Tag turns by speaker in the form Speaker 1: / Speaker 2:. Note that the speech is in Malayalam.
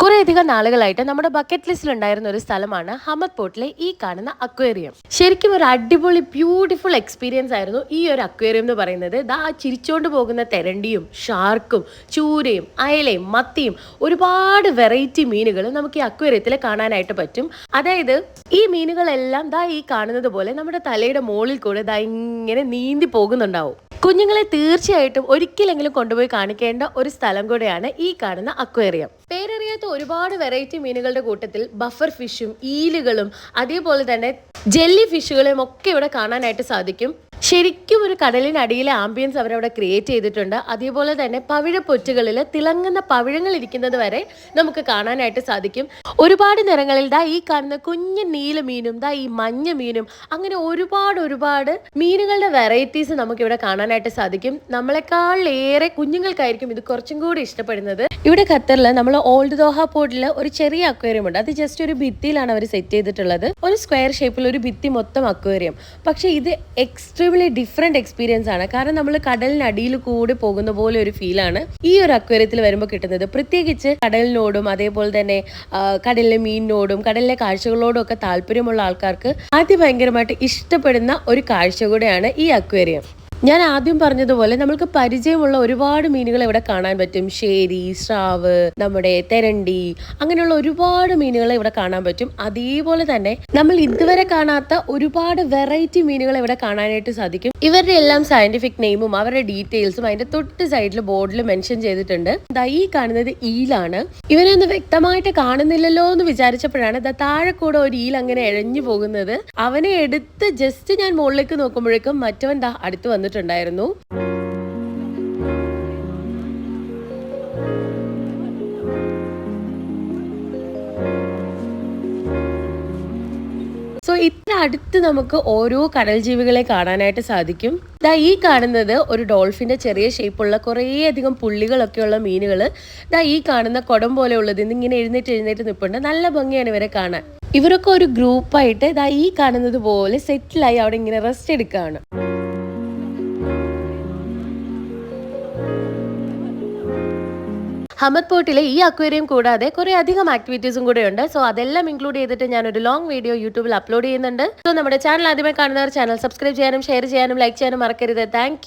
Speaker 1: കുറേയധികം നാളുകളായിട്ട് നമ്മുടെ ബക്കറ്റ് ലിസ്റ്റിൽ ഉണ്ടായിരുന്ന ഒരു സ്ഥലമാണ് ഹമദ് പോർട്ടിലെ ഈ കാണുന്ന അക്വേറിയം. ശരിക്കും ഒരു അടിപൊളി ബ്യൂട്ടിഫുൾ എക്സ്പീരിയൻസ് ആയിരുന്നു ഈ ഒരു അക്വേറിയം എന്ന് പറയുന്നത്. ചിരിച്ചോണ്ട് പോകുന്ന തെരണ്ടിയും ഷാർക്കും ചൂരയും അയലയും മത്തിയും ഒരുപാട് വെറൈറ്റി മീനുകൾ നമുക്ക് ഈ അക്വേറിയത്തിൽ കാണാനായിട്ട് പറ്റും. അതായത് ഈ മീനുകളെല്ലാം ഈ കാണുന്നത് പോലെ നമ്മുടെ തലയുടെ മുകളിൽ കൂടെ ഇങ്ങനെ നീന്തി പോകുന്നുണ്ടാവും. കുഞ്ഞുങ്ങളെ തീർച്ചയായിട്ടും ഒരിക്കലെങ്കിലും കൊണ്ടുപോയി കാണിക്കേണ്ട ഒരു സ്ഥലം കൂടെയാണ് ഈ കാണുന്ന അക്വേറിയം. പേരറിയാത്ത ഒരുപാട് വെറൈറ്റി മീനുകളുടെ കൂട്ടത്തിൽ ബഫർ ഫിഷും ഈലുകളും അതേപോലെ തന്നെ ജെല്ലി ഫിഷുകളെയും ഒക്കെ ഇവിടെ കാണാനായിട്ട് സാധിക്കും. ശരിക്കും ഒരു കടലിനടിയിലെ ആംബിയൻസ് അവരവിടെ ക്രിയേറ്റ് ചെയ്തിട്ടുണ്ട്. അതേപോലെ തന്നെ പവിഴപ്പൊറ്റുകളിൽ തിളങ്ങുന്ന പവിഴങ്ങൾ ഇരിക്കുന്നത് വരെ നമുക്ക് കാണാനായിട്ട് സാധിക്കും. ഒരുപാട് നിറങ്ങളിൽ ഈ കാണുന്ന കുഞ്ഞു നീല മീനും ഈ മഞ്ഞ മീനും അങ്ങനെ ഒരുപാട് മീനുകളുടെ വെറൈറ്റീസ് നമുക്ക് ഇവിടെ കാണാനായിട്ട് സാധിക്കും. നമ്മളെക്കാൾ ഏറെ കുഞ്ഞുങ്ങൾക്കായിരിക്കും ഇത് കുറച്ചും കൂടി ഇഷ്ടപ്പെടുന്നത്. ഇവിടെ ഖത്തറിൽ നമ്മൾ ഓൾഡ് ദോഹ പോർട്ടിൽ ഒരു ചെറിയ അക്വേറിയം ഉണ്ട്. അത് ജസ്റ്റ് ഒരു ഭിത്തിയിലാണ് അവർ സെറ്റ് ചെയ്തിട്ടുള്ളത്. ഒരു സ്ക്വയർ ഷേപ്പിൽ ഒരു ഭിത്തി മൊത്തം അക്വേറിയം. പക്ഷെ ഇത് എക്സ്ട്രീംലി ഡിഫറെന്റ് എക്സ്പീരിയൻസ് ആണ്. കാരണം നമ്മൾ കടലിനടിയിൽ കൂടി പോകുന്ന പോലെ ഒരു ഫീലാണ് ഈ ഒരു അക്വേറിയത്തിൽ വരുമ്പോൾ കിട്ടുന്നത്. പ്രത്യേകിച്ച് കടലിനോടും അതേപോലെ തന്നെ കടലിലെ മീനിനോടും കടലിലെ കാഴ്ചകളോടും ഒക്കെ താല്പര്യമുള്ള ആൾക്കാർക്ക് അതിഭയങ്കരമായിട്ട് ഇഷ്ടപ്പെടുന്ന ഒരു കാഴ്ച കൂടെയാണ് ഈ അക്വേറിയം. ഞാൻ ആദ്യം പറഞ്ഞതുപോലെ നമ്മൾക്ക് പരിചയമുള്ള ഒരുപാട് മീനുകൾ ഇവിടെ കാണാൻ പറ്റും. ശേരി, സ്രാവ്, നമ്മുടെ തെരണ്ടി, അങ്ങനെയുള്ള ഒരുപാട് മീനുകളെ ഇവിടെ കാണാൻ പറ്റും. അതേപോലെ തന്നെ നമ്മൾ ഇതുവരെ കാണാത്ത ഒരുപാട് വെറൈറ്റി മീനുകൾ ഇവിടെ കാണാനായിട്ട് സാധിക്കും. ഇവരുടെ എല്ലാം സയന്റിഫിക് നെയിമും അവരുടെ ഡീറ്റെയിൽസും അതിന്റെ തൊട്ട് സൈഡിൽ ബോർഡിൽ മെൻഷൻ ചെയ്തിട്ടുണ്ട്. ഈ കാണുന്നത് ഈലാണ്. ഇവനെ ഒന്ന് വ്യക്തമായിട്ട് കാണുന്നില്ലല്ലോ എന്ന് വിചാരിച്ചപ്പോഴാണ് താഴെ കൂടെ ഒരു ഈൽ അങ്ങനെ എഴഞ്ഞു പോകുന്നത്. അവനെ എടുത്ത് ജസ്റ്റ് ഞാൻ മുകളിലേക്ക് നോക്കുമ്പോഴേക്കും മറ്റവൻ അടുത്ത് വന്നിട്ടുണ്ടായിരുന്നു. സോ ഇത്ര അടുത്ത് നമുക്ക് ഓരോ കടൽ ജീവികളെ കാണാനായിട്ട് സാധിക്കും. ഈ കാണുന്നത് ഒരു ഡോൾഫിന്റെ ചെറിയ ഷേപ്പുള്ള കുറേ അധികം പുള്ളികളൊക്കെയുള്ള മീനുകൾ ഈ കാണുന്ന കുടം പോലെ ഉള്ളത് ഇങ്ങനെ എഴുന്നേറ്റ് നിൽപ്പുണ്ട്. നല്ല ഭംഗിയാണ് ഇവരെ കാണാൻ. ഇവരൊക്കെ ഒരു ഗ്രൂപ്പായിട്ട് ഈ കാണുന്നത് പോലെ സെറ്റിലായി അവിടെ ഇങ്ങനെ റെസ്റ്റ് എടുക്കുകയാണ്. ഹമദ് പോർട്ടിലെ ഈ അക്വേറിയം കൂടാതെ കുറെ അധികം ആക്ടിവിറ്റീസും കൂടെ ഉണ്ട്. സോ അതെല്ലാം ഇൻക്ലൂഡ് ചെയ്തിട്ട് ഞാനൊരു ലോങ് വീഡിയോ യൂട്യൂബിൽ അപ്ലോഡ് ചെയ്യുന്നുണ്ട്. സോ നമ്മുടെ ചാനൽ ആദ്യമായി കാണുന്നവർ ചാനൽ സബ്സ്ക്രൈബ് ചെയ്യാനും ഷെയർ ചെയ്യാനും ലൈക്ക് ചെയ്യാനും മറക്കരുത്. താങ്ക്